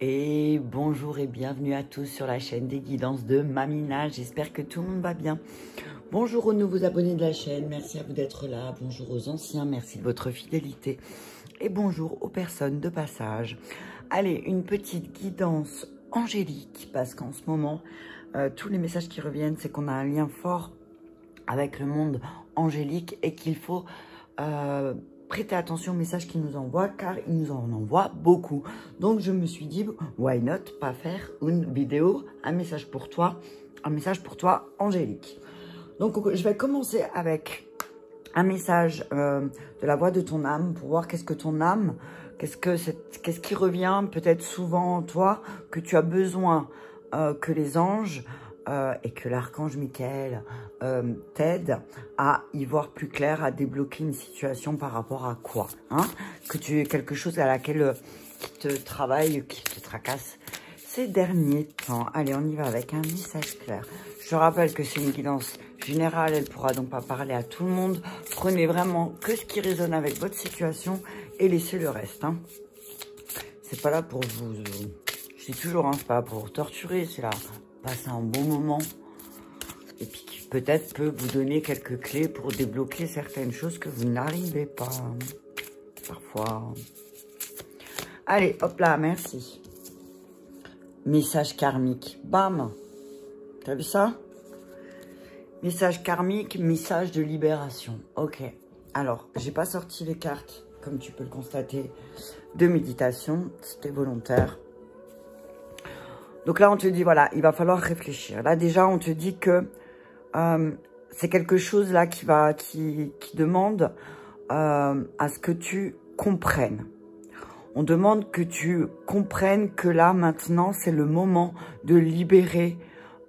Et bonjour et bienvenue à tous sur la chaîne des guidances de Mamina. J'espère que tout le monde va bien. Bonjour aux nouveaux abonnés de la chaîne, merci à vous d'être là. Bonjour aux anciens, merci de votre fidélité. Et bonjour aux personnes de passage. Allez, une petite guidance angélique, parce qu'en ce moment, tous les messages qui reviennent, c'est qu'on a un lien fort avec le monde angélique et qu'il faut prêter attention aux messages qu'il nous envoie, car il nous en envoie beaucoup. Donc je me suis dit, why not pas faire une vidéo, un message pour toi angélique. Donc je vais commencer avec un message de la voix de ton âme pour voir qu'est-ce que ton âme, qu'est-ce qui revient peut-être souvent en toi, que tu as besoin que les anges et que l'archange Michael t'aide à y voir plus clair, à débloquer une situation par rapport à quoi, hein, que tu aies quelque chose à laquelle qui te travaille, qui te tracasse ces derniers temps. Allez, on y va avec un message clair. Je te rappelle que c'est une guidance générale, elle pourra donc pas parler à tout le monde. Prenez vraiment que ce qui résonne avec votre situation et laissez le reste, hein. C'est pas là pour vous, je dis toujours, hein, c'est pas là pour vous torturer, c'est là passer un bon moment et puis qui peut-être peut vous donner quelques clés pour débloquer certaines choses que vous n'arrivez pas parfois. Allez, hop là, merci. Message karmique, bam, t'as vu ça? Message karmique, message de libération. Ok, alors j'ai pas sorti les cartes comme tu peux le constater de méditation, c'était volontaire. Donc là, on te dit, voilà, il va falloir réfléchir. Là, déjà, on te dit que c'est quelque chose là qui demande à ce que tu comprennes. On demande que tu comprennes que là, maintenant, c'est le moment de libérer,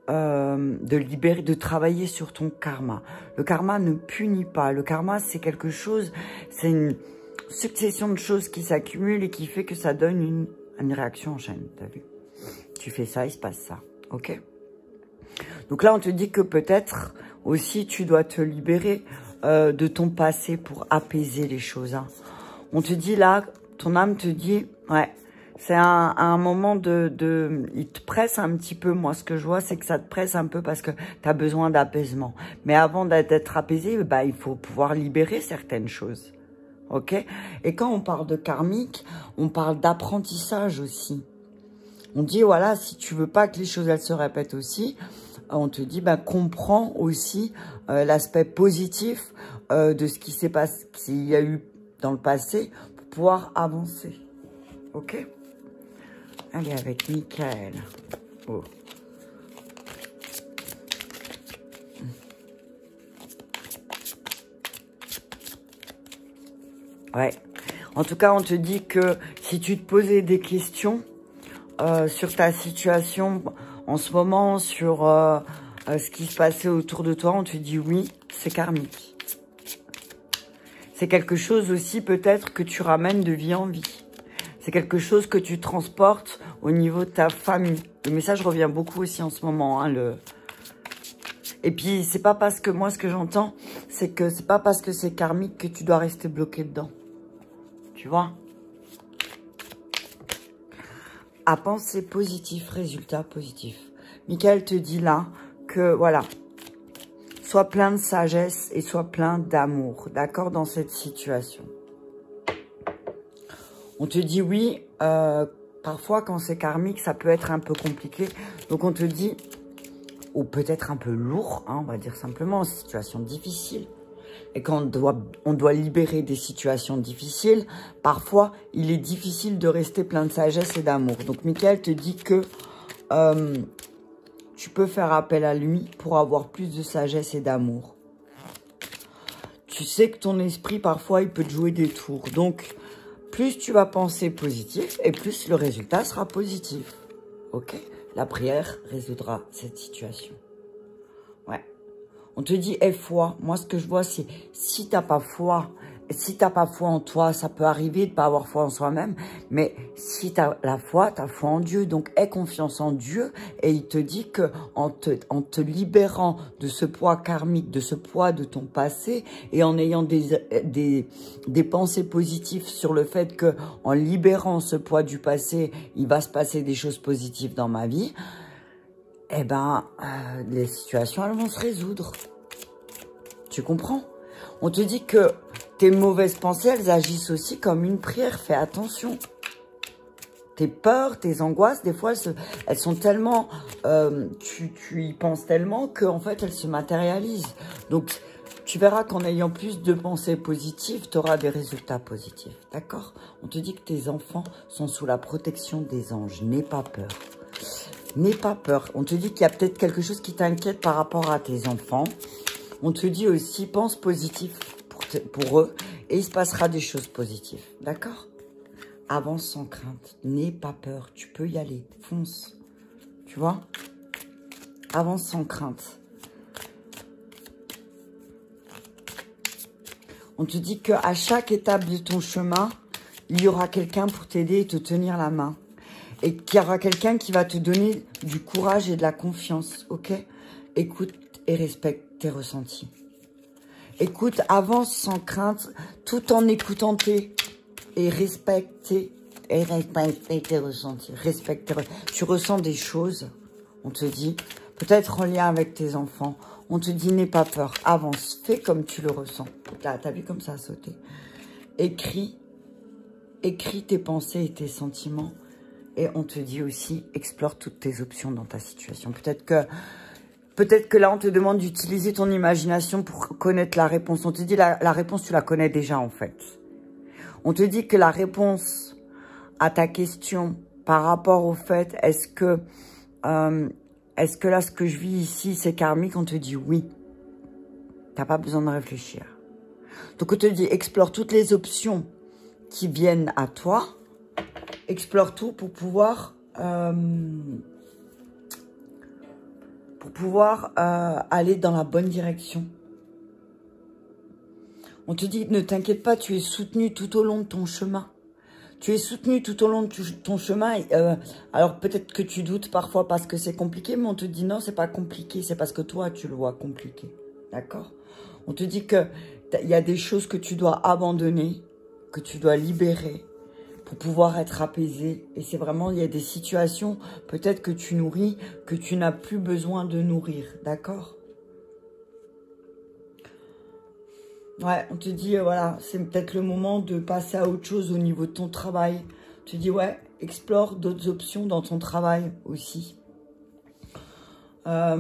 de travailler sur ton karma. Le karma ne punit pas. Le karma, c'est quelque chose, c'est une succession de choses qui s'accumulent et qui fait que ça donne une réaction en chaîne, t'as vu? Tu fais ça, il se passe ça, ok? Donc là, on te dit que peut-être aussi, tu dois te libérer de ton passé pour apaiser les choses, hein. On te dit là, ton âme te dit, ouais, c'est un moment il te presse un petit peu. Moi, ce que je vois, c'est que ça te presse un peu parce que tu as besoin d'apaisement. Mais avant d'être apaisé, bah, il faut pouvoir libérer certaines choses, ok? Et quand on parle de karmique, on parle d'apprentissage aussi. On dit, voilà, si tu veux pas que les choses, elles se répètent aussi, on te dit, bah, comprends aussi l'aspect positif de ce qui s'est passé, qu'il y a eu dans le passé, pour pouvoir avancer. Ok? Allez, avec Michael. Oh. Ouais. En tout cas, on te dit que si tu te posais des questions sur ta situation en ce moment, sur ce qui se passait autour de toi, on te dit oui, c'est karmique. C'est quelque chose aussi peut-être que tu ramènes de vie en vie. C'est quelque chose que tu transportes au niveau de ta famille. Le message revient beaucoup aussi en ce moment, hein, Et puis, c'est pas parce que moi, ce que j'entends, c'est que c'est pas parce que c'est karmique que tu dois rester bloqué dedans. Tu vois? À penser positif, résultat positif. Michael te dit là que, voilà, sois plein de sagesse et sois plein d'amour, d'accord, dans cette situation. On te dit oui, parfois quand c'est karmique, ça peut être un peu compliqué. Donc on te dit, ou peut-être un peu lourd, hein, on va dire simplement, situation difficile. Et quand on doit libérer des situations difficiles, parfois il est difficile de rester plein de sagesse et d'amour. Donc Michael te dit que tu peux faire appel à lui pour avoir plus de sagesse et d'amour. Tu sais que ton esprit, parfois, il peut te jouer des tours. Donc, plus tu vas penser positif et plus le résultat sera positif. Ok? La prière résoudra cette situation. Ouais. On te dit, aie foi. Moi, ce que je vois, c'est si tu n'as pas foi si t'as pas foi en toi, ça peut arriver de pas avoir foi en soi-même, mais si t'as la foi, t'as foi en Dieu, donc aie confiance en Dieu, et il te dit que en te libérant de ce poids karmique, de ce poids de ton passé, et en ayant des pensées positives sur le fait que en libérant ce poids du passé, il va se passer des choses positives dans ma vie, eh ben, les situations, elles vont se résoudre. Tu comprends? On te dit que tes mauvaises pensées, elles agissent aussi comme une prière. Fais attention. Tes peurs, tes angoisses, des fois, elles sont tellement... tu y penses tellement qu'en fait, elles se matérialisent. Donc, tu verras qu'en ayant plus de pensées positives, tu auras des résultats positifs. D'accord? On te dit que tes enfants sont sous la protection des anges. N'aie pas peur. N'aie pas peur. On te dit qu'il y a peut-être quelque chose qui t'inquiète par rapport à tes enfants. On te dit aussi, pense positif pour eux et il se passera des choses positives. D'accord? Avance sans crainte. N'aie pas peur. Tu peux y aller. Fonce. Tu vois? Avance sans crainte. On te dit qu'à chaque étape de ton chemin, il y aura quelqu'un pour t'aider et te tenir la main. Et qu'il y aura quelqu'un qui va te donner du courage et de la confiance. Ok? Écoute et respecte tes ressentis. Écoute, avance sans crainte, tout en écoutant et respecter tes ressentis. Tu ressens des choses, on te dit, peut-être en lien avec tes enfants. On te dit, n'aie pas peur, avance, fais comme tu le ressens. T'as vu comme ça a sauté. Écris tes pensées et tes sentiments. Et on te dit aussi, explore toutes tes options dans ta situation. Peut-être que là, on te demande d'utiliser ton imagination pour connaître la réponse. On te dit, la réponse, tu la connais déjà, en fait. On te dit que la réponse à ta question par rapport au fait, est-ce que là, ce que je vis ici, c'est karmique? On te dit oui. T'as pas besoin de réfléchir. Donc, on te dit, explore toutes les options qui viennent à toi. Explore tout pour pouvoir... aller dans la bonne direction. On te dit, ne t'inquiète pas, tu es soutenu tout au long de ton chemin. Tu es soutenu tout au long de ton chemin. Alors peut-être que tu doutes parfois parce que c'est compliqué, mais on te dit non, c'est pas compliqué, c'est parce que toi, tu le vois compliqué. D'accord? On te dit que il y a des choses que tu dois abandonner, que tu dois libérer pour pouvoir être apaisé. Et c'est vraiment, il y a des situations, peut-être que tu nourris, que tu n'as plus besoin de nourrir. D'accord? Ouais, on te dit, voilà, c'est peut-être le moment de passer à autre chose au niveau de ton travail. On te dit, ouais, explore d'autres options dans ton travail aussi. Ouais,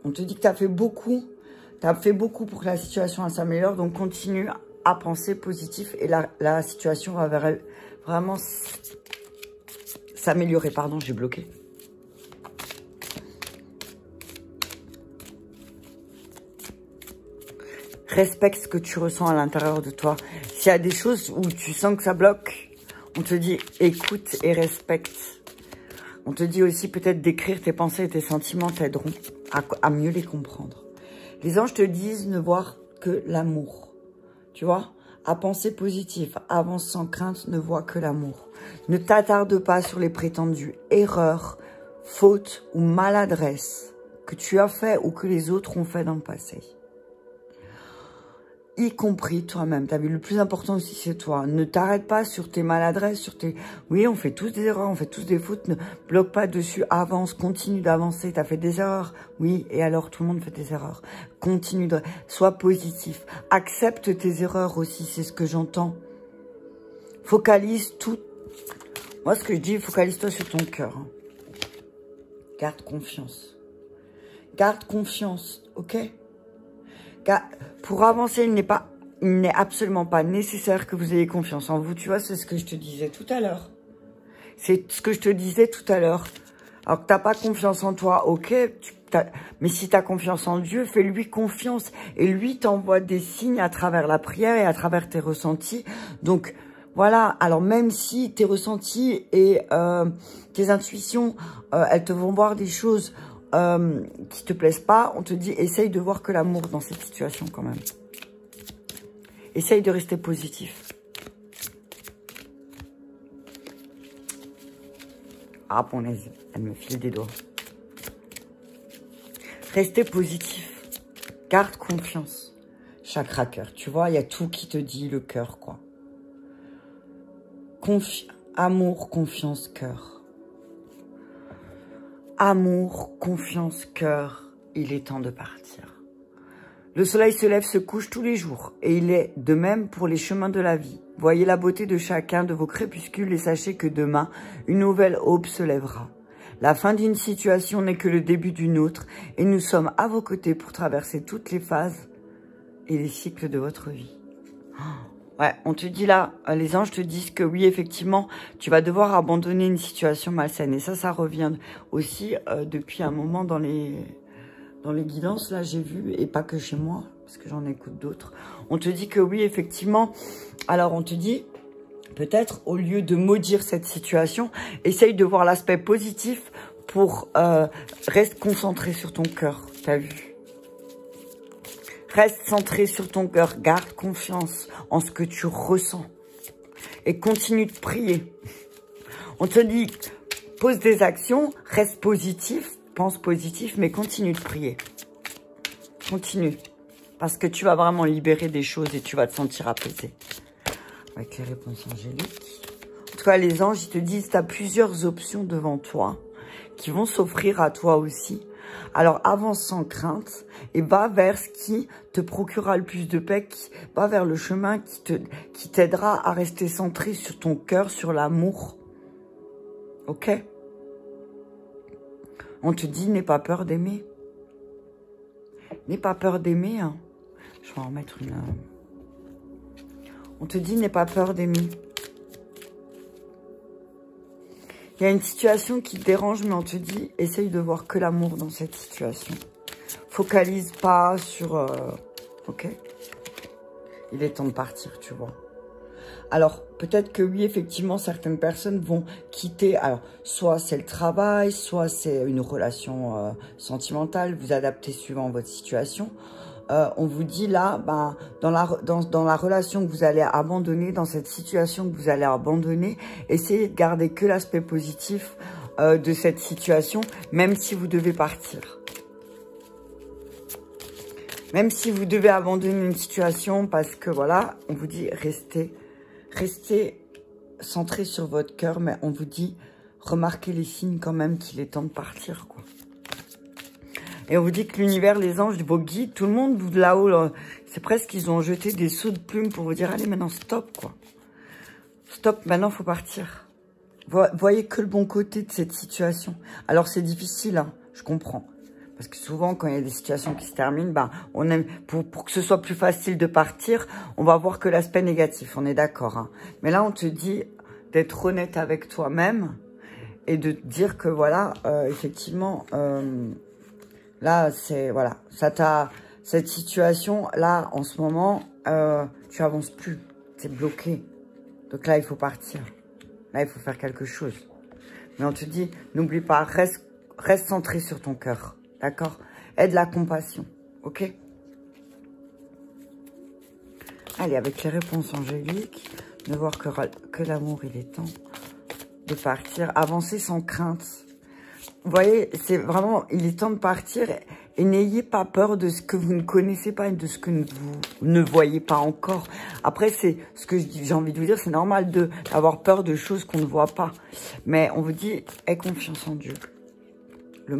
on te dit que tu as fait beaucoup. Tu as fait beaucoup pour que la situation s'améliore. Donc, continue à penser positif et la situation va vraiment s'améliorer. Pardon, j'ai bloqué. Respecte ce que tu ressens à l'intérieur de toi. S'il y a des choses où tu sens que ça bloque, on te dit écoute et respecte. On te dit aussi peut-être d'écrire tes pensées et tes sentiments t'aideront à mieux les comprendre. Les anges te disent ne voir que l'amour. Tu vois, à penser positif, avance sans crainte, ne vois que l'amour. Ne t'attarde pas sur les prétendues erreurs, fautes ou maladresses que tu as fait ou que les autres ont fait dans le passé. Y compris toi-même. T'as vu, le plus important aussi, c'est toi. Ne t'arrête pas sur tes maladresses, sur tes... Oui, on fait tous des erreurs, on fait tous des fautes. Ne bloque pas dessus, avance, continue d'avancer. T'as fait des erreurs. Oui, et alors, tout le monde fait des erreurs. Continue de... Sois positif. Accepte tes erreurs aussi, c'est ce que j'entends. Focalise tout. Moi, ce que je dis, focalise-toi sur ton cœur. Hein. Garde confiance. Garde confiance, ok ? Car pour avancer, il n'est absolument pas nécessaire que vous ayez confiance en vous. Tu vois, c'est ce que je te disais tout à l'heure. C'est ce que je te disais tout à l'heure. Alors que tu n'as pas confiance en toi, ok. Mais si tu as confiance en Dieu, fais-lui confiance. Et lui t'envoie des signes à travers la prière et à travers tes ressentis. Donc, voilà. Alors, même si tes ressentis et tes intuitions, elles te vont voir des choses... qui te plaisent pas, on te dit essaye de voir que l'amour dans cette situation quand même. Essaye de rester positif. Ah, punaise, elle me file des doigts. Restez positif. Garde confiance. Chakra cœur. Tu vois, il y a tout qui te dit le cœur, quoi. Amour, confiance, cœur. Amour, confiance, cœur. Il est temps de partir. Le soleil se lève, se couche tous les jours. Et il est de même pour les chemins de la vie. Voyez la beauté de chacun de vos crépuscules et sachez que demain, une nouvelle aube se lèvera. La fin d'une situation n'est que le début d'une autre. Et nous sommes à vos côtés pour traverser toutes les phases et les cycles de votre vie. Ouais, on te dit là, les anges te disent que oui, effectivement, tu vas devoir abandonner une situation malsaine. Et ça revient aussi depuis un moment dans les guidances, là, j'ai vu, et pas que chez moi, parce que j'en écoute d'autres. On te dit que oui, effectivement, alors on te dit, peut-être, au lieu de maudire cette situation, essaye de voir l'aspect positif pour reste concentré sur ton cœur, t'as vu? Reste centré sur ton cœur, garde confiance en ce que tu ressens et continue de prier. On te dit, pose des actions, reste positif, pense positif, mais continue de prier. Continue, parce que tu vas vraiment libérer des choses et tu vas te sentir apaisé. Avec les réponses angéliques. En tout cas, les anges, ils te disent, tu as plusieurs options devant toi qui vont s'offrir à toi aussi. Alors, avance sans crainte et va vers ce qui te procurera le plus de paix, va vers le chemin qui t'aidera à rester centré sur ton cœur, sur l'amour. Ok? On te dit, n'aie pas peur d'aimer. N'aie pas peur d'aimer. Hein. Je vais en mettre une... On te dit, n'aie pas peur d'aimer. Il y a une situation qui te dérange, mais on te dit, essaye de voir que l'amour dans cette situation. Focalise pas sur... ok? Il est temps de partir, tu vois. Alors, peut-être que oui, effectivement, certaines personnes vont quitter. Alors, soit c'est le travail, soit c'est une relation sentimentale. Vous adaptez suivant votre situation. On vous dit là, ben, dans la relation que vous allez abandonner, dans cette situation que vous allez abandonner, essayez de garder que l'aspect positif de cette situation, même si vous devez partir. Même si vous devez abandonner une situation parce que voilà, on vous dit restez centré sur votre cœur, mais on vous dit remarquez les signes quand même qu'il est temps de partir, quoi. Et on vous dit que l'univers, les anges, vos guides, tout le monde là-haut, c'est presque qu'ils ont jeté des seaux de plumes pour vous dire allez maintenant stop, quoi. Stop, maintenant faut partir. Voyez que le bon côté de cette situation. Alors c'est difficile, hein, je comprends. Parce que souvent, quand il y a des situations qui se terminent, ben, on aime, pour que ce soit plus facile de partir, on va voir que l'aspect négatif, on est d'accord. Hein. Mais là, on te dit d'être honnête avec toi-même et de te dire que voilà, effectivement, là, c'est, voilà, cette situation, là, en ce moment, tu avances plus, c'est bloqué. Donc là, il faut partir. Là, il faut faire quelque chose. Mais on te dit, n'oublie pas, reste centré sur ton cœur. D'accord? Aide la compassion. Ok? Allez, avec les réponses angéliques, de voir que l'amour, il est temps de partir. Avancer sans crainte. Vous voyez, c'est vraiment, il est temps de partir. Et n'ayez pas peur de ce que vous ne connaissez pas et de ce que vous ne voyez pas encore. Après, c'est ce que j'ai envie de vous dire, c'est normal d'avoir peur de choses qu'on ne voit pas. Mais on vous dit, aie confiance en Dieu.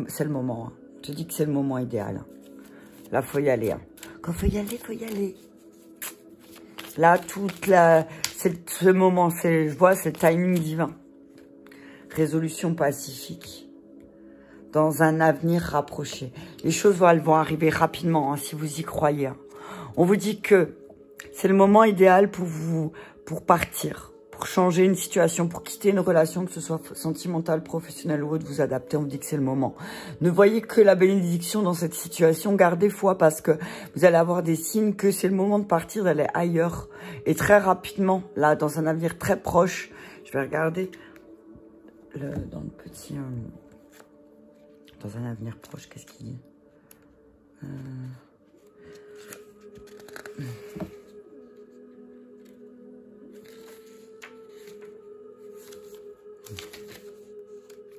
C'est le moment, hein. Je te dis que c'est le moment idéal. Là, faut y aller. Hein. Quand faut y aller, faut y aller. Là, ce moment, je vois, c'est le timing divin. Résolution pacifique. Dans un avenir rapproché. Les choses, elles vont arriver rapidement, hein, si vous y croyez. Hein. On vous dit que c'est le moment idéal pour partir. Pour changer une situation, pour quitter une relation, que ce soit sentimentale, professionnelle ou autre, vous adaptez, on vous dit que c'est le moment. Ne voyez que la bénédiction dans cette situation, gardez foi parce que vous allez avoir des signes que c'est le moment de partir, d'aller ailleurs. Et très rapidement, là, dans un avenir très proche, je vais regarder dans le petit... dans un avenir proche, qu'est-ce qu'il dit ?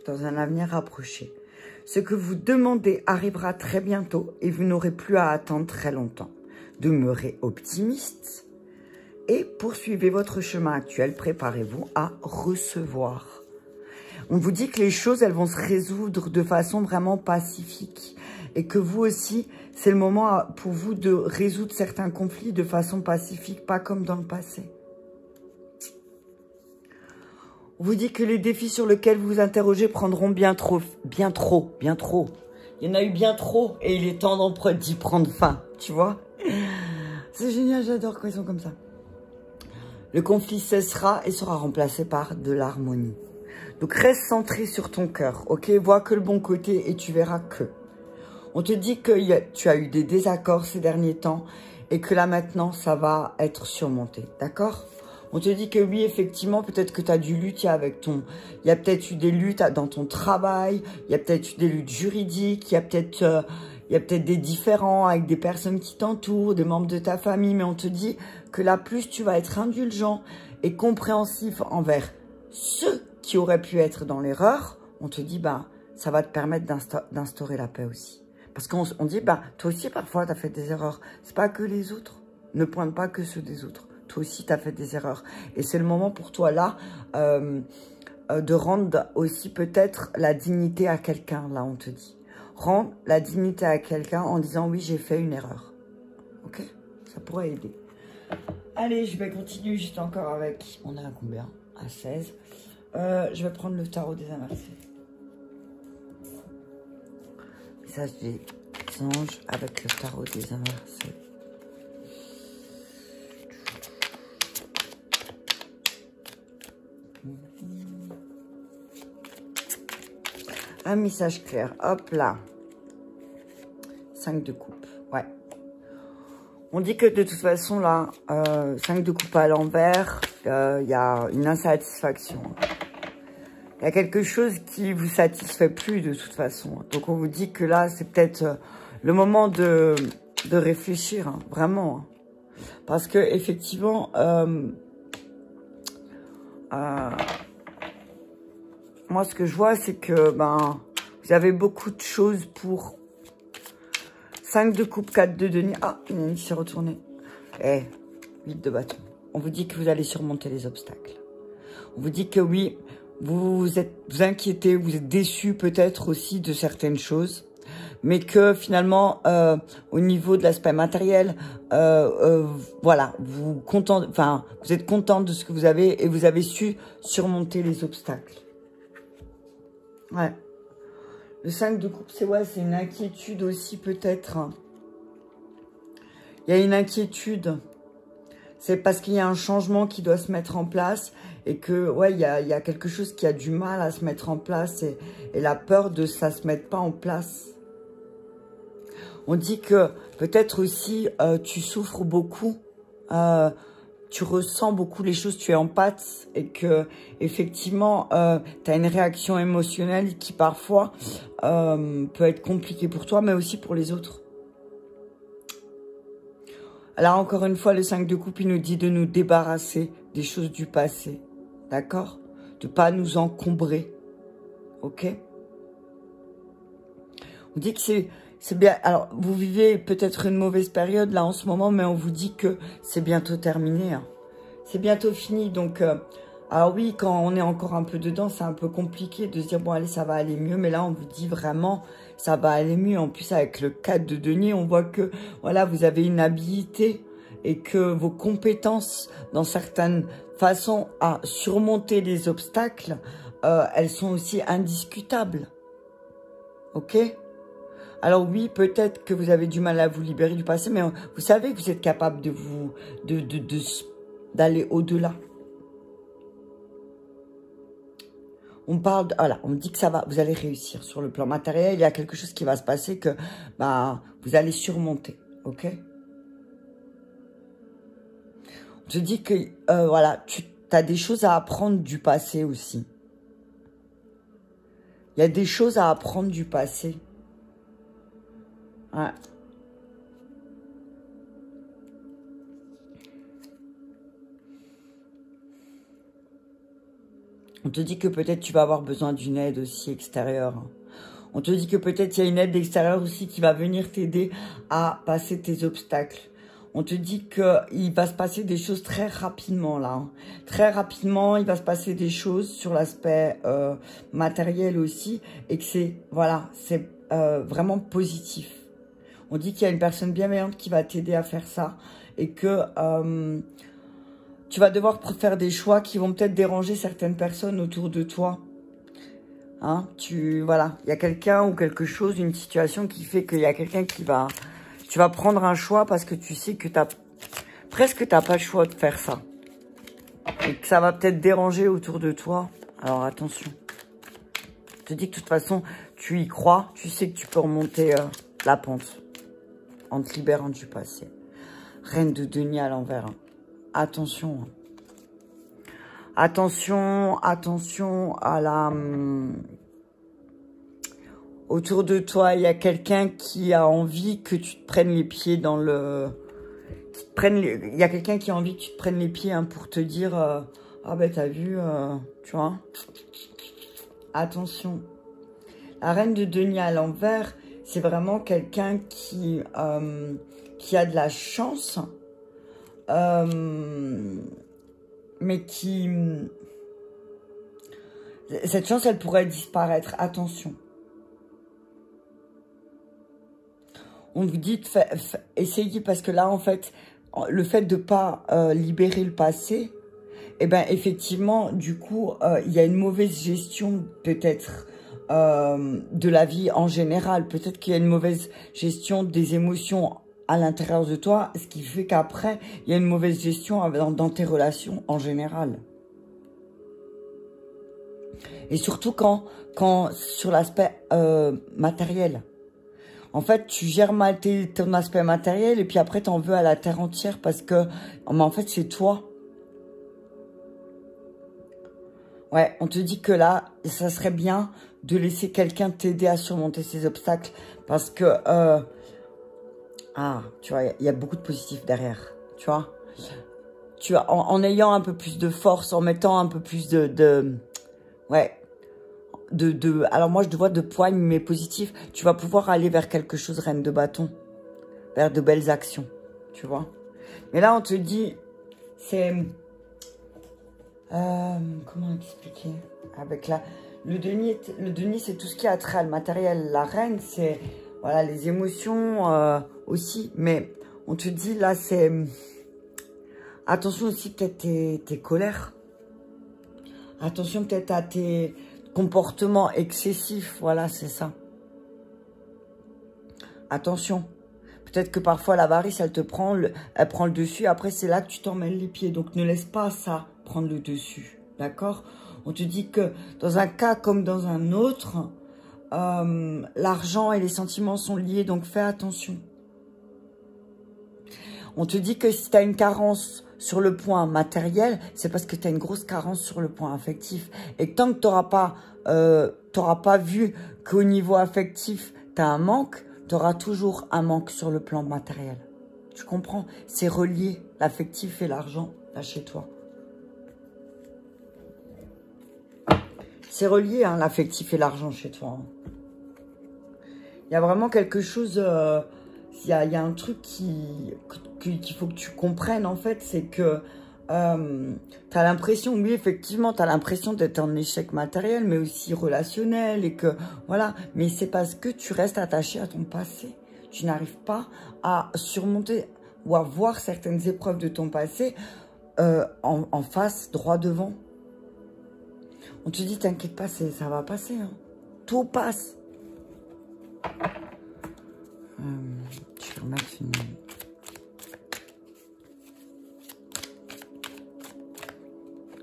dans un avenir rapproché. Ce que vous demandez arrivera très bientôt et vous n'aurez plus à attendre très longtemps. Demeurez optimiste et poursuivez votre chemin actuel. Préparez-vous à recevoir. On vous dit que les choses, elles vont se résoudre de façon vraiment pacifique. Et que vous aussi, c'est le moment pour vous de résoudre certains conflits de façon pacifique, pas comme dans le passé. On vous dit que les défis sur lesquels vous vous interrogez prendront bien trop. Il y en a eu bien trop et il est temps d'y prendre fin, tu vois. C'est génial, j'adore quand ils sont comme ça. Le conflit cessera et sera remplacé par de l'harmonie. Donc reste centré sur ton cœur, ok? Vois que le bon côté et tu verras que. On te dit que tu as eu des désaccords ces derniers temps et que là maintenant ça va être surmonté, d'accord? On te dit que oui, effectivement, peut-être que tu as dû lutter avec ton... Il y a peut-être eu des luttes dans ton travail, il y a peut-être eu des luttes juridiques, il y a peut-être des différends avec des personnes qui t'entourent, des membres de ta famille, mais on te dit que là, plus tu vas être indulgent et compréhensif envers ceux qui auraient pu être dans l'erreur, on te dit, bah, ça va te permettre d'instaurer la paix aussi. Parce qu'on dit, bah, toi aussi, parfois, tu as fait des erreurs. C'est pas que les autres. Ne pointe pas que ceux des autres. Toi aussi, tu as fait des erreurs. Et c'est le moment pour toi, là, de rendre aussi peut-être la dignité à quelqu'un, là, on te dit. Rends la dignité à quelqu'un en disant, oui, j'ai fait une erreur. Ok? Ça pourrait aider. Allez, je vais continuer juste encore avec... On est à combien? À 16. Je vais prendre le tarot des inversés. Message des anges avec le tarot des inversés. Un message clair. Hop là. 5 de coupe. Ouais. On dit que de toute façon, là, 5 de coupe à l'envers, il y a une insatisfaction. Il y a quelque chose qui vous satisfait plus de toute façon. Donc, on vous dit que là, c'est peut-être le moment de réfléchir, hein, vraiment. Hein. Parce que effectivement, moi, ce que je vois, c'est que ben, vous avez beaucoup de choses pour 5 de coupe, 4 de denier. Ah, il s'est retourné. 8 de bâton. On vous dit que vous allez surmonter les obstacles. On vous dit que oui, vous inquiétez, vous êtes déçus peut-être aussi de certaines choses. Mais que finalement, au niveau de l'aspect matériel, voilà, vous êtes content de ce que vous avez et vous avez su surmonter les obstacles. Ouais. Le 5 de coupe, c'est une inquiétude aussi peut-être. Il y a une inquiétude. C'est parce qu'il y a un changement qui doit se mettre en place et que, ouais, il y a quelque chose qui a du mal à se mettre en place et la peur de ça se mette pas en place. On dit que peut-être aussi tu souffres beaucoup, tu ressens beaucoup les choses, tu es en pâte et que effectivement tu as une réaction émotionnelle qui parfois peut être compliquée pour toi mais aussi pour les autres. Alors encore une fois, le 5 de coupe, il nous dit de nous débarrasser des choses du passé, d'accord? De pas nous encombrer, ok? On dit que c'est bien. Alors, vous vivez peut-être une mauvaise période là en ce moment, mais on vous dit que c'est bientôt terminé. Hein. C'est bientôt fini. Donc, alors oui, quand on est encore un peu dedans, c'est un peu compliqué de se dire, bon, allez, ça va aller mieux. Mais là, on vous dit vraiment, ça va aller mieux. En plus, avec le 4 de denier, on voit que, voilà, vous avez une habilité et que vos compétences, dans certaines façons à surmonter les obstacles, elles sont aussi indiscutables. Ok ? Alors oui, peut-être que vous avez du mal à vous libérer du passé, mais vous savez que vous êtes capable d'aller au-delà. On parle, voilà, on dit que ça va, vous allez réussir sur le plan matériel. Il y a quelque chose qui va se passer que, bah, vous allez surmonter, ok? On te dit que, voilà, tu as des choses à apprendre du passé aussi. Il y a des choses à apprendre du passé. Ouais. On te dit que peut-être tu vas avoir besoin d'une aide aussi extérieure. On te dit que peut-être il y a une aide extérieure aussi qui va venir t'aider à passer tes obstacles. On te dit qu'il va se passer des choses très rapidement là. Hein. Très rapidement, il va se passer des choses sur l'aspect matériel aussi. Et que c'est, voilà, c'est vraiment positif. On dit qu'il y a une personne bienveillante qui va t'aider à faire ça. Et que tu vas devoir faire des choix qui vont peut-être déranger certaines personnes autour de toi. Hein, voilà, il y a quelqu'un ou quelque chose, une situation qui fait qu'il y a quelqu'un qui va... Tu vas prendre un choix parce que tu sais que presque t'as pas le choix de faire ça. Et que ça va peut-être déranger autour de toi. Alors attention. Je te dis que de toute façon, tu y crois. Tu sais que tu peux remonter la pente. En te libérant du passé. Reine de denier à l'envers. Hein. Attention. Hein. Attention, attention à la... Autour de toi, il y a quelqu'un qui a envie que tu te prennes les pieds dans le... Il y a quelqu'un qui a envie que tu te prennes les pieds hein, pour te dire... ah ben t'as vu, tu vois. Attention. La reine de denier à l'envers, c'est vraiment quelqu'un qui a de la chance. Mais qui... Cette chance, elle pourrait disparaître. Attention. On vous dit, essayez, parce que là, en fait, le fait de ne pas libérer le passé, eh ben, effectivement, du coup, il y a une mauvaise gestion, peut-être, de la vie en général. Peut-être qu'il y a une mauvaise gestion des émotions à l'intérieur de toi, ce qui fait qu'après, il y a une mauvaise gestion dans tes relations en général. Et surtout quand sur l'aspect matériel. En fait, tu gères mal ton aspect matériel et puis après, t'en veux à la terre entière parce que, mais en fait, c'est toi. Ouais, on te dit que là, ça serait bien de laisser quelqu'un t'aider à surmonter ces obstacles parce que, tu vois, il y a beaucoup de positifs derrière, tu vois. En ayant un peu plus de force, en mettant un peu plus ouais. Alors moi, je te vois de poigne, mais positif. Tu vas pouvoir aller vers quelque chose, reine de bâton. Vers de belles actions, tu vois. Mais là, on te dit, c'est... comment expliquer? Avec le denier, c'est tout ce qui a trait, le matériel. La reine, c'est, voilà, les émotions aussi. Mais on te dit, là, c'est... Attention aussi peut-être tes colères. Attention peut-être à tes... comportement excessif, voilà, c'est ça. Attention. Peut-être que parfois l'avarice, elle prend le dessus. Après, c'est là que tu t'emmènes les pieds. Donc, ne laisse pas ça prendre le dessus. D'accord? On te dit que dans un cas comme dans un autre, l'argent et les sentiments sont liés. Donc, fais attention. On te dit que si tu as une carence sur le point matériel, c'est parce que tu as une grosse carence sur le point affectif. Et tant que tu n'auras pas vu qu'au niveau affectif, tu as un manque, tu auras toujours un manque sur le plan matériel. Tu comprends? C'est relié, l'affectif et l'argent, là, chez toi. C'est relié, hein, l'affectif et l'argent chez toi. Hein. Il y a vraiment quelque chose... il y a un truc qu'il faut que tu comprennes, en fait, c'est que tu as l'impression, oui, effectivement, tu as l'impression d'être en échec matériel, mais aussi relationnel, et que, voilà, mais c'est parce que tu restes attaché à ton passé. Tu n'arrives pas à surmonter ou à voir certaines épreuves de ton passé en face, droit devant. On te dit, t'inquiète pas, ça va passer, hein. Tout passe. Je vais remettre une...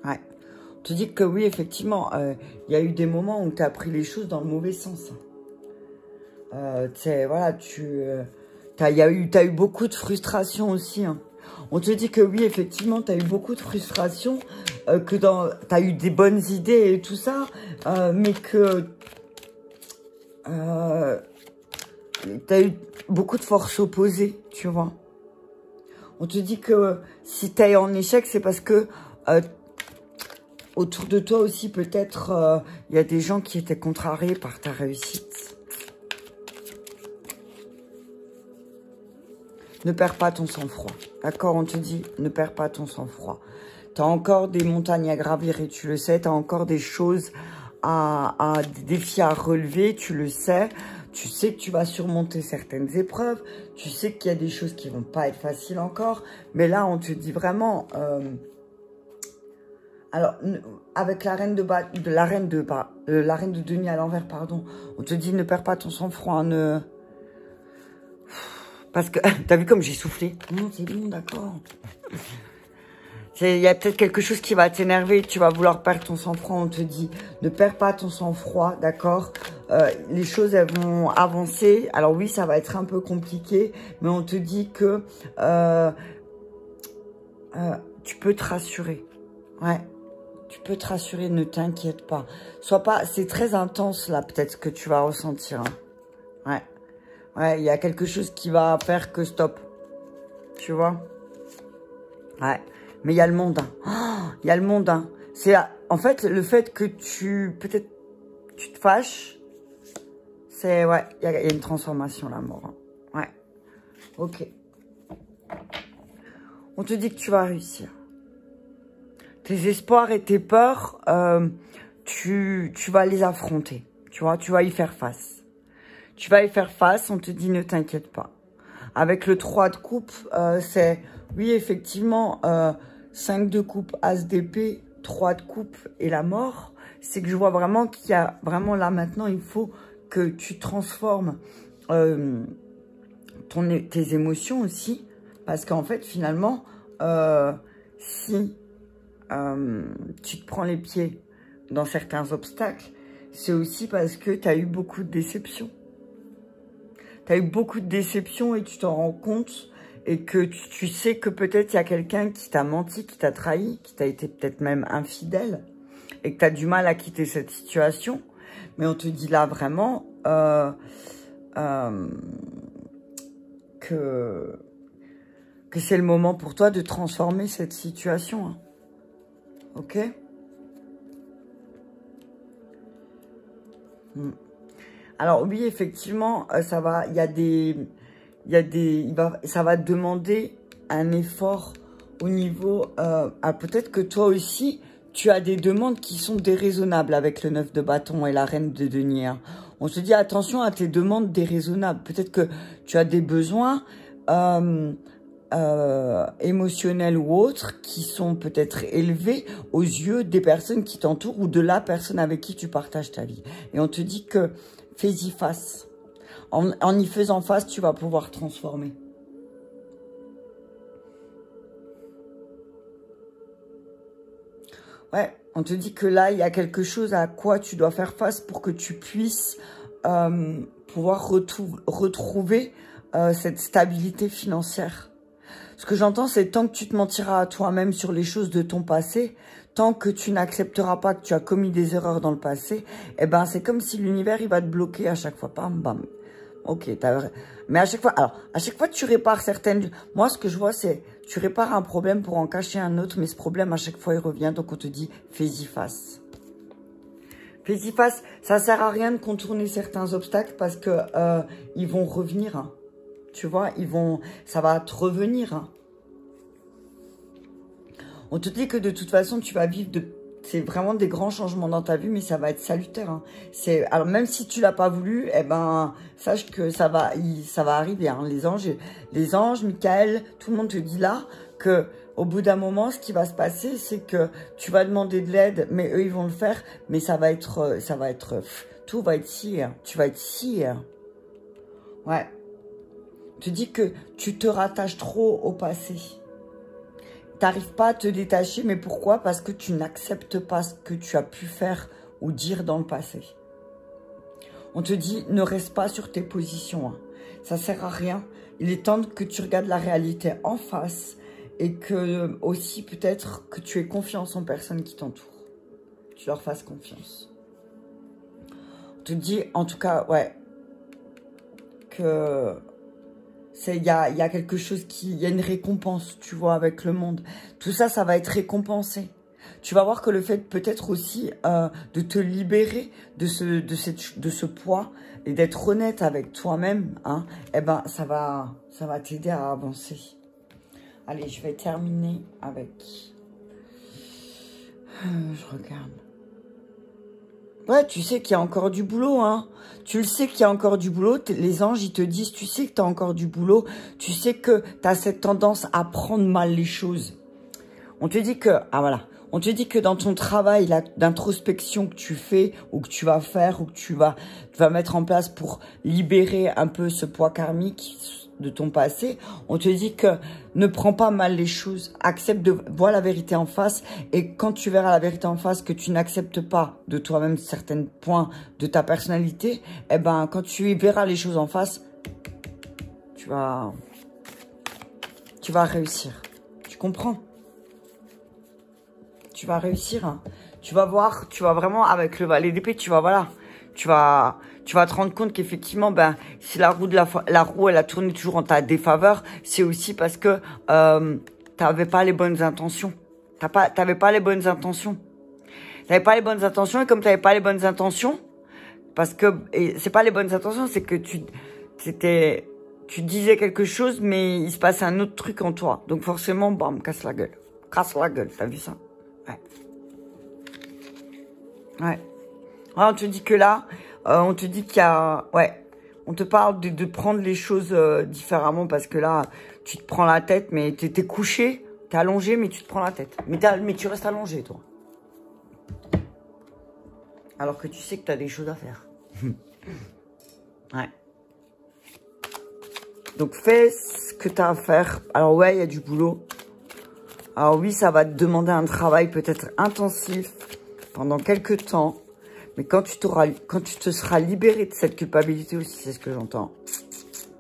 Ouais. On te dit que oui, effectivement, il y a eu des moments où tu as pris les choses dans le mauvais sens. Tu sais, voilà, t'as eu beaucoup de frustration aussi. Hein. On te dit que oui, effectivement, tu as eu beaucoup de frustration, que tu as eu des bonnes idées et tout ça, mais que tu as eu beaucoup de forces opposées, tu vois. On te dit que si tu es en échec, c'est parce que... autour de toi aussi, peut-être, il y a des gens qui étaient contrariés par ta réussite. Ne perds pas ton sang-froid. D'accord, on te dit, ne perds pas ton sang-froid. Tu as encore des montagnes à gravir et tu le sais. Tu as encore des choses des défis à relever, tu le sais. Tu sais que tu vas surmonter certaines épreuves. Tu sais qu'il y a des choses qui vont pas être faciles encore. Mais là, on te dit vraiment... alors, avec la reine de denier à l'envers, pardon, on te dit, ne perds pas ton sang-froid, ne... Parce que, t'as vu comme j'ai soufflé? Non, c'est bon, d'accord. Il y a peut-être quelque chose qui va t'énerver, tu vas vouloir perdre ton sang-froid, on te dit, ne perds pas ton sang-froid, d'accord? Les choses, elles vont avancer. Alors oui, ça va être un peu compliqué, mais on te dit que tu peux te rassurer. Ouais, tu peux te rassurer, ne t'inquiète pas. Sois pas, c'est très intense là, peut-être, ce que tu vas ressentir. Hein. Ouais. Ouais, il y a quelque chose qui va faire que stop. Tu vois? Ouais. Mais il y a le monde. Hein. Il y a le monde. Hein. C'est en fait le fait que peut-être tu te fâches. C'est ouais, il y a une transformation la mort. Hein. Ouais. Ok. On te dit que tu vas réussir. Tes espoirs et tes peurs, tu vas les affronter. Tu vois, tu vas y faire face. Tu vas y faire face, on te dit ne t'inquiète pas. Avec le 3 de coupe, c'est, oui, effectivement, 5 de coupe, As d'épée, 3 de coupe et la mort. C'est que je vois vraiment qu'il y a, vraiment là maintenant, il faut que tu transformes tes émotions aussi. Parce qu'en fait, finalement, si tu te prends les pieds dans certains obstacles, c'est aussi parce que tu as eu beaucoup de déceptions. Tu as eu beaucoup de déceptions et tu t'en rends compte et que tu sais que peut-être il y a quelqu'un qui t'a menti, qui t'a trahi, qui t'a été peut-être même infidèle et que tu as du mal à quitter cette situation. Mais on te dit là vraiment que c'est le moment pour toi de transformer cette situation. Hein. Ok ? Alors oui, effectivement, ça va, ça va demander un effort au niveau, peut-être que toi aussi, tu as des demandes qui sont déraisonnables avec le 9 de bâton et la reine de denier. Hein. On se dit attention à tes demandes déraisonnables. Peut-être que tu as des besoins émotionnels ou autres qui sont peut-être élevés aux yeux des personnes qui t'entourent ou de la personne avec qui tu partages ta vie. Et on te dit que fais-y face. En y faisant face, tu vas pouvoir transformer. Ouais, on te dit que là, il y a quelque chose à quoi tu dois faire face pour que tu puisses pouvoir retrouver cette stabilité financière. Ce que j'entends, c'est tant que tu te mentiras à toi-même sur les choses de ton passé, tant que tu n'accepteras pas que tu as commis des erreurs dans le passé, eh ben c'est comme si l'univers, il va te bloquer à chaque fois. Bam, bam. Ok, mais à chaque fois, alors, à chaque fois, tu répares certaines... Moi, ce que je vois, c'est, tu répares un problème pour en cacher un autre, mais ce problème, à chaque fois, il revient. Donc, on te dit, fais-y face. Fais-y face. Ça sert à rien de contourner certains obstacles parce que ils vont revenir. Hein. Tu vois, ça va te revenir. Hein. On te dit que de toute façon, tu vas vivre c'est vraiment des grands changements dans ta vie, mais ça va être salutaire. Hein. Alors même si tu l'as pas voulu, eh ben sache que ça va arriver. Hein. Les anges, Michael, tout le monde te dit là que au bout d'un moment, ce qui va se passer, c'est que tu vas demander de l'aide, mais eux ils vont le faire, mais tout va être sire. Tu vas être sire. Ouais. Tu dis que tu te rattaches trop au passé. Tu n'arrives pas à te détacher, mais pourquoi? Parce que tu n'acceptes pas ce que tu as pu faire ou dire dans le passé. On te dit, ne reste pas sur tes positions. Hein. Ça ne sert à rien. Il est temps que tu regardes la réalité en face et que aussi peut-être que tu aies confiance en personnes qui t'entourent. Tu leur fasses confiance. On te dit, en tout cas, ouais, que... Il y a quelque chose il y a une récompense, tu vois, avec le monde. Tout ça, ça va être récompensé. Tu vas voir que le fait peut-être aussi de te libérer de ce poids et d'être honnête avec toi-même, hein, eh ben, ça va t'aider à avancer. Allez, je vais terminer avec... je regarde. Ouais, tu sais qu'il y a encore du boulot, hein. Tu le sais qu'il y a encore du boulot. Les anges, ils te disent, tu sais que tu as encore du boulot. Tu sais que tu as cette tendance à prendre mal les choses. On te dit que... Ah, voilà. On te dit que dans ton travail d'introspection que tu fais ou que tu vas faire ou que tu vas mettre en place pour libérer un peu ce poids karmique de ton passé, on te dit que ne prends pas mal les choses, accepte de voir la vérité en face et quand tu verras la vérité en face que tu n'acceptes pas de toi-même certains points de ta personnalité, eh ben quand tu verras les choses en face, tu vas réussir. Tu comprends? Tu vas réussir, hein. Tu vas voir, tu vas vraiment, avec le valet d'épée, tu vas te rendre compte qu'effectivement, ben, si la roue, elle a tourné toujours en ta défaveur, c'est aussi parce que t'avais pas les bonnes intentions. T'avais pas les bonnes intentions. T'avais pas les bonnes intentions, et comme t'avais pas les bonnes intentions, parce que, et c'est pas les bonnes intentions, c'est que tu disais quelque chose, mais il se passait un autre truc en toi. Donc forcément, bam, casse la gueule. Casse la gueule, t'as vu ça? Ouais. Ouais. Ouais, on te dit que là, on te dit qu'il y a... Ouais. On te parle de prendre les choses différemment parce que là, tu te prends la tête, mais t'es couché, t'es allongé, mais tu te prends la tête. Mais tu restes allongé, toi. Alors que tu sais que t'as des choses à faire. Ouais. Donc, fais ce que t'as à faire. Alors, ouais, il y a du boulot. Alors oui, ça va te demander un travail peut-être intensif pendant quelques temps. Mais quand tu te seras libéré de cette culpabilité aussi, c'est ce que j'entends.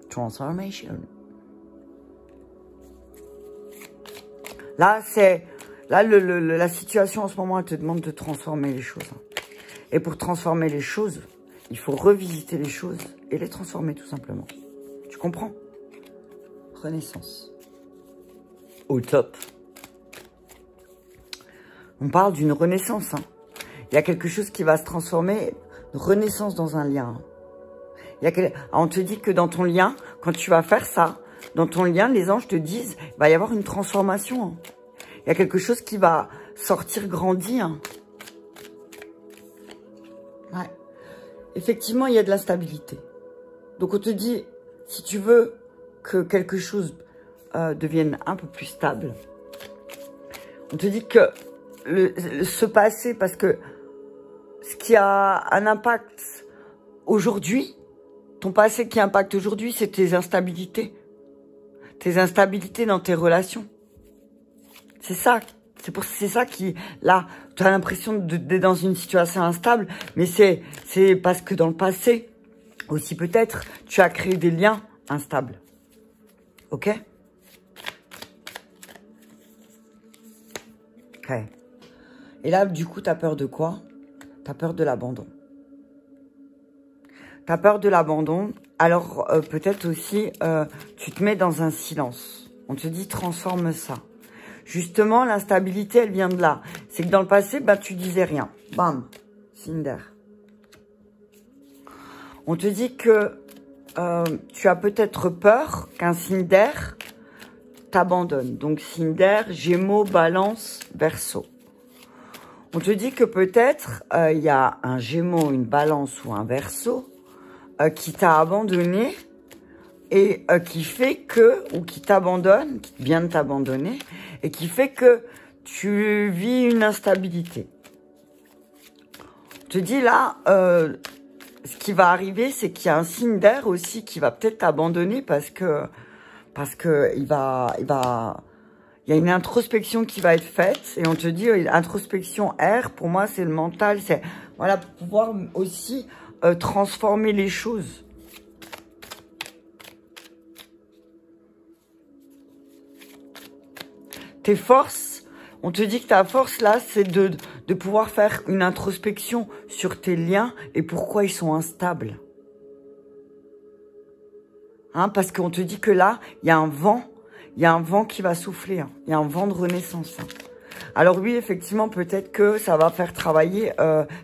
Transformation. Là, la situation en ce moment, elle te demande de transformer les choses. Et pour transformer les choses, il faut revisiter les choses et les transformer tout simplement. Tu comprends? Renaissance. Au top. On parle d'une renaissance. Hein. Il y a quelque chose qui va se transformer. Une renaissance dans un lien. On te dit que dans ton lien, quand tu vas faire ça, dans ton lien, les anges te disent, il va y avoir une transformation. Hein. Il y a quelque chose qui va sortir grandi. Hein. Ouais. Effectivement, il y a de la stabilité. Donc, on te dit, si tu veux que quelque chose devienne un peu plus stable, on te dit que ce passé, parce que ce qui a un impact aujourd'hui, ton passé qui impacte aujourd'hui, c'est tes instabilités. Tes instabilités dans tes relations. C'est ça. C'est ça qui, là, tu as l'impression d'être dans une situation instable, mais c'est parce que dans le passé, aussi peut-être, tu as créé des liens instables. Ok? Ok. Et là, du coup, tu as peur de quoi? Tu as peur de l'abandon. Tu as peur de l'abandon. Alors, peut-être aussi, tu te mets dans un silence. On te dit, transforme ça. Justement, l'instabilité, elle vient de là. C'est que dans le passé, bah, tu disais rien. Bam, Cinder. On te dit que tu as peut-être peur qu'un Cinder t'abandonne. Donc, Cinder, Gémeaux, Balance, Verseau. On te dit que peut-être il y a un Gémeaux, une Balance ou un Verseau qui t'a abandonné et qui fait que, ou qui t'abandonne, qui vient de t'abandonner, et qui fait que tu vis une instabilité. On te dit là, ce qui va arriver, c'est qu'il y a un signe d'air aussi qui va peut-être t'abandonner parce que il y a une introspection qui va être faite et on te dit introspection air, pour moi c'est le mental, c'est voilà, pour pouvoir aussi transformer les choses. Tes forces, on te dit que ta force là, c'est de pouvoir faire une introspection sur tes liens et pourquoi ils sont instables. Hein, parce qu'on te dit que là, il y a un vent qui va souffler. Hein. Il y a un vent de renaissance. Hein. Alors oui, effectivement, peut-être que ça va faire travailler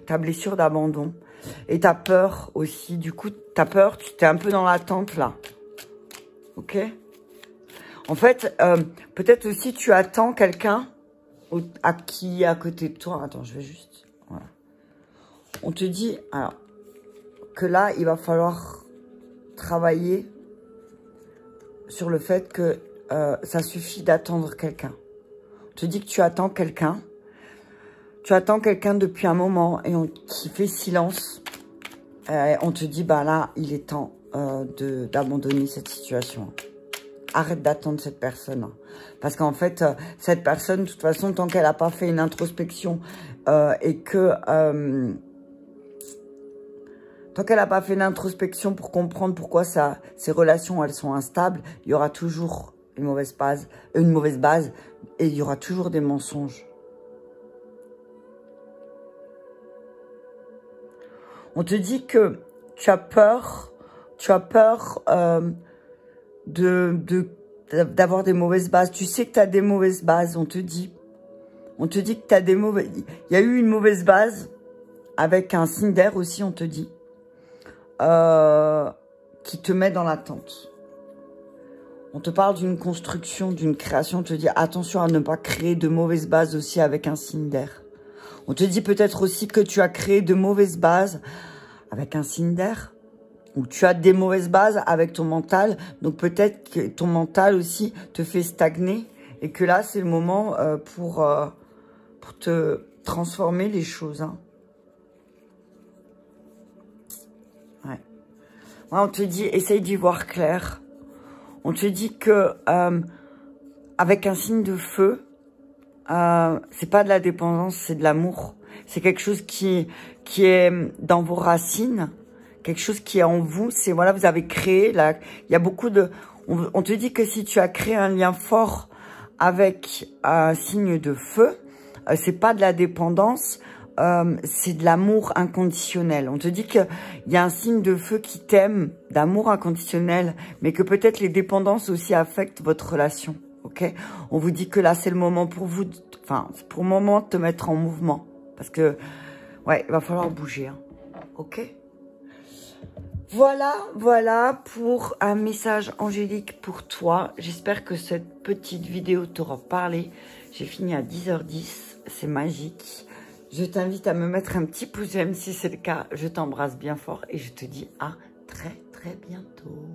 ta blessure d'abandon. Et ta peur aussi. Du coup, ta peur, tu t'es un peu dans l'attente là. Ok? En fait, peut-être aussi tu attends quelqu'un qui est à côté de toi. Attends, je vais juste... Voilà. On te dit alors que là, il va falloir travailler sur le fait que ça suffit d'attendre quelqu'un. On te dit que tu attends quelqu'un. Tu attends quelqu'un depuis un moment et qui fait silence. On te dit, bah là, il est temps d'abandonner cette situation. Arrête d'attendre cette personne. Parce qu'en fait, cette personne, de toute façon, tant qu'elle n'a pas fait une introspection et que... tant qu'elle n'a pas fait une introspection pour comprendre pourquoi ces relations, elles sont instables, il y aura toujours une mauvaise base et il y aura toujours des mensonges. On te dit que tu as peur d'avoir des mauvaises bases. Tu sais que tu as des mauvaises bases, on te dit que tu as des mauvaises... Il y a eu une mauvaise base avec un signe d'air aussi, on te dit, qui te met dans l'attente. On te parle d'une construction, d'une création. On te dit attention à ne pas créer de mauvaises bases aussi avec un signe d'air. On te dit peut-être aussi que tu as créé de mauvaises bases avec un signe d'air. Ou tu as des mauvaises bases avec ton mental. Donc peut-être que ton mental aussi te fait stagner. Et que là, c'est le moment pour te transformer les choses. Hein. Ouais. Ouais, on te dit, essaye d'y voir clair. On te dit que avec un signe de feu, c'est pas de la dépendance, c'est de l'amour. C'est quelque chose qui est dans vos racines, quelque chose qui est en vous. C'est voilà, vous avez créé. Là, il y a beaucoup de. On te dit que si tu as créé un lien fort avec un signe de feu, c'est pas de la dépendance. C'est de l'amour inconditionnel. On te dit qu'il y a un signe de feu qui t'aime, d'amour inconditionnel, mais que peut-être les dépendances aussi affectent votre relation. Ok? On vous dit que là, c'est le moment pour vous, enfin, c'est pour le moment de te mettre en mouvement. Parce que, ouais, il va falloir bouger. Hein. Ok? Voilà pour un message angélique pour toi. J'espère que cette petite vidéo t'aura parlé. J'ai fini à 10h10. C'est magique. Je t'invite à me mettre un petit pouce j'aime si c'est le cas. Je t'embrasse bien fort et je te dis à très bientôt.